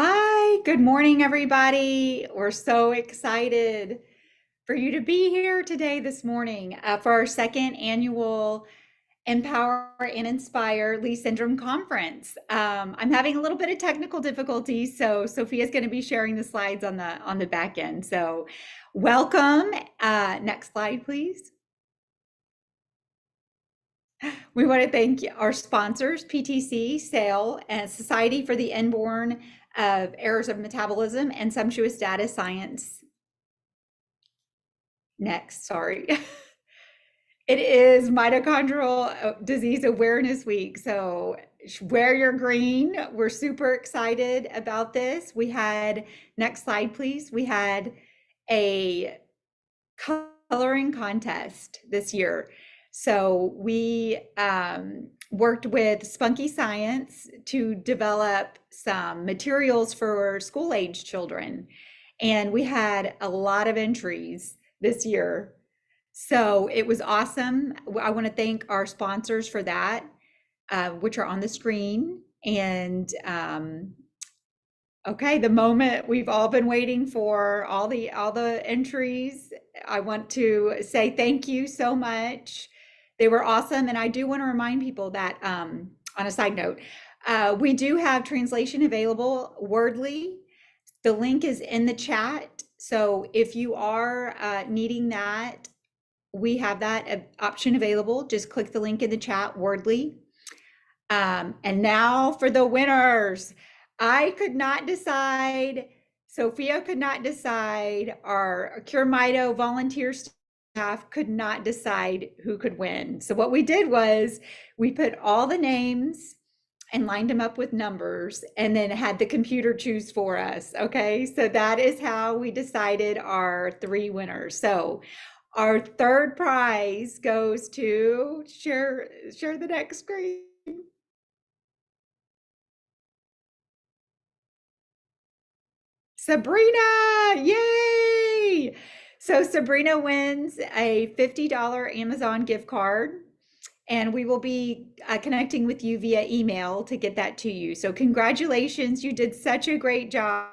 Hi, good morning, everybody. We're so excited for you to be here today, this morning, for our second annual Empower and Inspire Leigh Syndrome Conference. I'm having a little bit of technical difficulties, so Sophia's going to be sharing the slides on the back end. So, welcome. Next slide, please. We want to thank our sponsors, PTC, SAIL, and Society for the Inborn of Errors of Metabolism and Sumptuous Data Science. Next, sorry. It is Mitochondrial Disease Awareness Week. So wear your green. We're super excited about this. Next slide, please. We had a coloring contest this year. So we worked with Spunky Science to develop some materials for school-age children. And we had a lot of entries this year. So it was awesome. I want to thank our sponsors for that, which are on the screen. And okay, the moment we've all been waiting for, all the entries. I want to say thank you so much. They were awesome. And I do want to remind people that, on a side note, we do have translation available wordly. The link is in the chat. So if you are needing that, we have that option available. Just click the link in the chat, wordly. And now for the winners. I could not decide, Sophia could not decide, our Cure Mito volunteer staff could not decide who could win. So what we did was we put all the names and lined them up with numbers and then had the computer choose for us. Okay, so that is how we decided our three winners. So our third prize goes to, share the next screen. Sabrina, yay! So Sabrina wins a $50 Amazon gift card, and we will be connecting with you via email to get that to you. So congratulations, you did such a great job,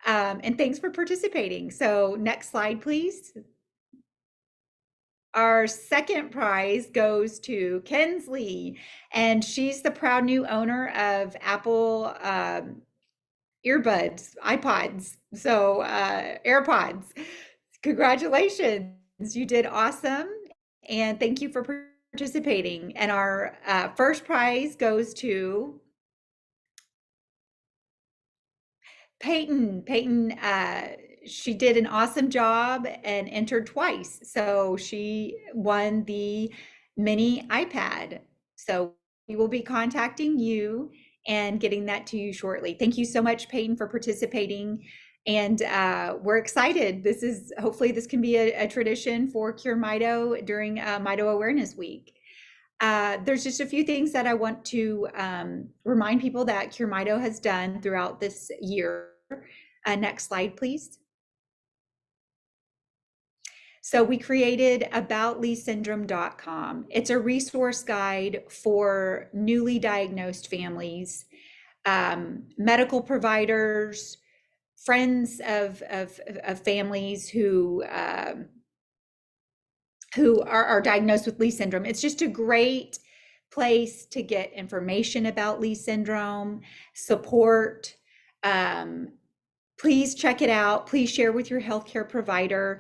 and thanks for participating. So next slide, please. Our second prize goes to Kensley, and she's the proud new owner of Apple earbuds, iPods, so AirPods. Congratulations, you did awesome, and thank you for participating. And our first prize goes to Peyton. Peyton, she did an awesome job and entered twice, so she won the mini iPad. So we will be contacting you and getting that to you shortly. Thank you so much, Peyton, for participating. And we're excited. Hopefully this can be a tradition for Cure Mito during Mito Awareness Week. There's just a few things that I want to remind people that Cure Mito has done throughout this year. Next slide, please. So we created aboutleighsyndrome.com. It's a resource guide for newly diagnosed families, medical providers, friends of families who are diagnosed with Leigh syndrome. It's just a great place to get information about Leigh syndrome, support. Please check it out. Please share with your healthcare provider.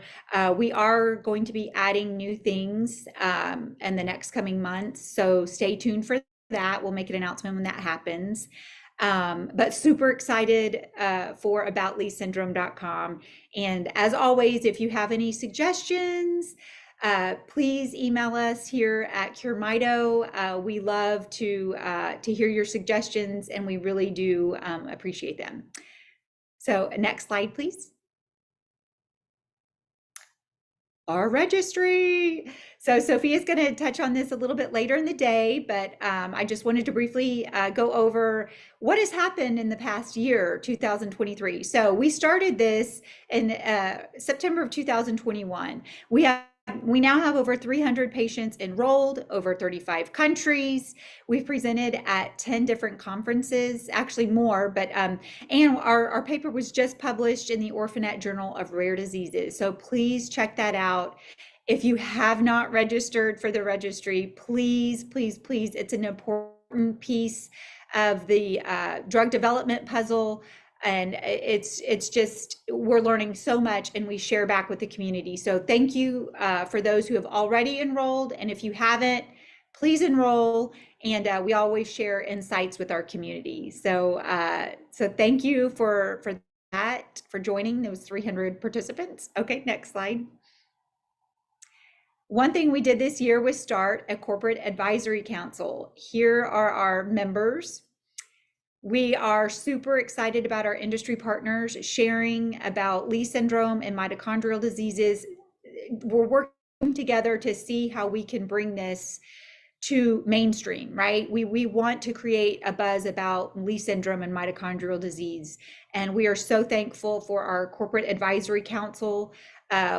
We are going to be adding new things in the next coming months, so stay tuned for that. We'll make an announcement when that happens. But super excited for aboutleighsyndrome.com. And as always, if you have any suggestions, please email us here at Cure Mito. We love to hear your suggestions, and we really do appreciate them. So next slide, please. Our registry. So Sophia's going to touch on this a little bit later in the day, but I just wanted to briefly go over what has happened in the past year, 2023. So we started this in September of 2021. We have we now have over 300 patients enrolled, over 35 countries. We've presented at 10 different conferences, actually more, but and our paper was just published in the Orphanet Journal of Rare Diseases. So please check that out. If you have not registered for the registry, please, please, please, it's an important piece of the drug development puzzle. And it's just, we're learning so much and we share back with the community. So thank you for those who have already enrolled. And if you haven't, please enroll. And we always share insights with our community. So so thank you for that, for joining those 300 participants. Okay, next slide. One thing we did this year was start a corporate advisory council. Here are our members. We are super excited about our industry partners sharing about Leigh syndrome and mitochondrial diseases. We're working together to see how we can bring this to mainstream, right? We want to create a buzz about Leigh syndrome and mitochondrial disease. And we are so thankful for our corporate advisory council.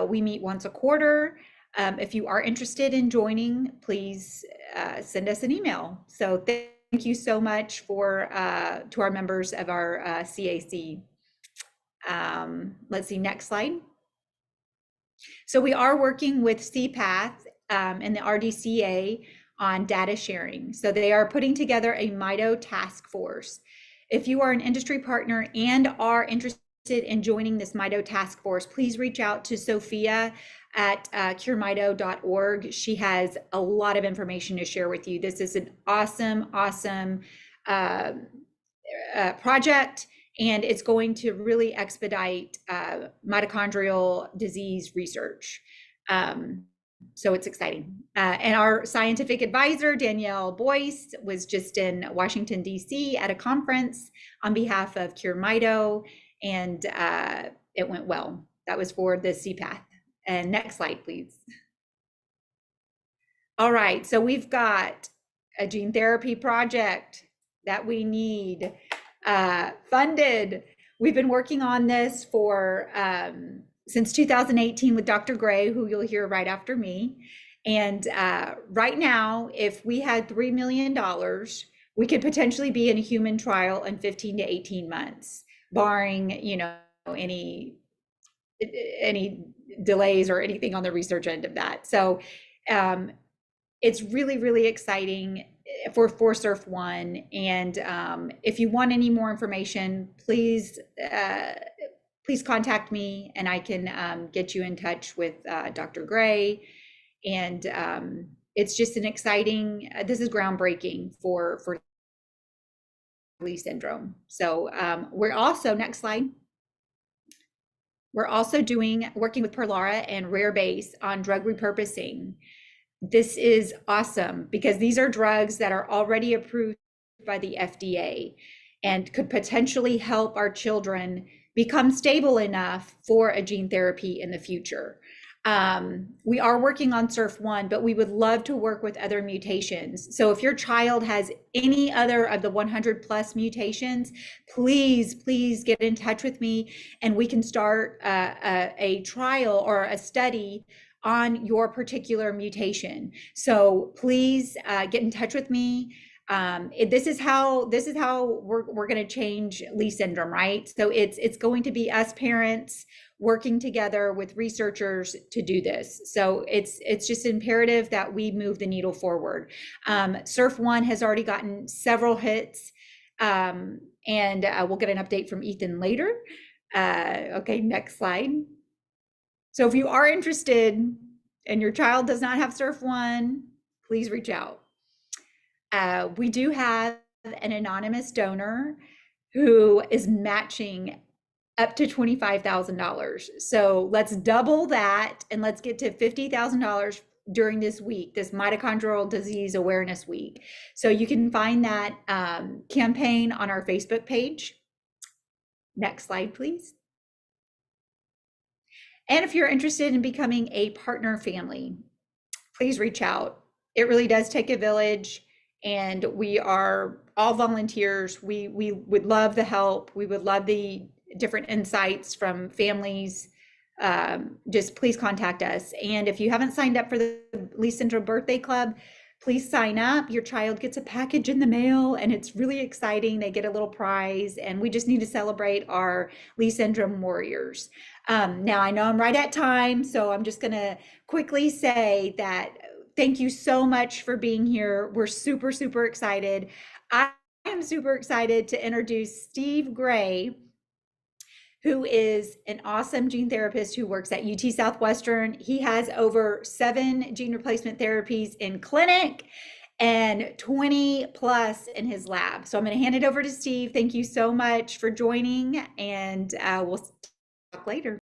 We meet once a quarter. If you are interested in joining, please send us an email. So thank you so much for to our members of our CAC. Let's see, next slide. So we are working with CPATH and the RDCA on data sharing. So they are putting together a MITO task force. If you are an industry partner and are interested in joining this MITO task force, please reach out to Sophia at curemito.org. She has a lot of information to share with you. This is an awesome project, and it's going to really expedite mitochondrial disease research. So it's exciting. And our scientific advisor, Danielle Boyce, was just in Washington, D.C. at a conference on behalf of Cure Mito, and it went well. That was for the CPATH. And next slide, please. All right, so we've got a gene therapy project that we need funded. We've been working on this for since 2018 with Dr. Gray, who you'll hear right after me. And right now, if we had $3 million, we could potentially be in a human trial in 15 to 18 months, barring, you know, any delays or anything on the research end of that. So it's really, really exciting for SURF1. And if you want any more information, please contact me and I can get you in touch with Dr. Gray. And it's just an exciting, this is groundbreaking for Leigh syndrome. So we're also, next slide. We're also working with Perlara and Rare Base on drug repurposing. This is awesome because these are drugs that are already approved by the FDA and could potentially help our children become stable enough for a gene therapy in the future. We are working on SURF1, but we would love to work with other mutations. So if your child has any other of the 100+ mutations, please get in touch with me and we can start a trial or a study on your particular mutation. So please get in touch with me. This is how we're going to change Leigh syndrome, right? So it's going to be us parents working together with researchers to do this. So it's just imperative that we move the needle forward. SURF1 has already gotten several hits, and we'll get an update from Ethan later. Okay, next slide. So if you are interested and your child does not have SURF1, please reach out. We do have an anonymous donor who is matching up to $25,000. So let's double that and let's get to $50,000 during this week, this Mitochondrial Disease Awareness Week. So you can find that campaign on our Facebook page. Next slide, please. And if you're interested in becoming a partner family, please reach out. It really does take a village, and we are all volunteers. We would love the help. We would love the different insights from families just please contact us. And if you haven't signed up for the Leigh Syndrome Birthday Club, please sign up. Your child gets a package in the mail, and it's really exciting. They get a little prize, and we just need to celebrate our Leigh Syndrome warriors. Now, I know I'm right at time, so I'm just going to quickly say that thank you so much for being here. We're super, super excited. I am super excited to introduce Steve Gray, who is an awesome gene therapist who works at UT Southwestern. He has over 7 gene replacement therapies in clinic and 20 plus in his lab. So I'm going to hand it over to Steve. Thank you so much for joining, and we'll talk later.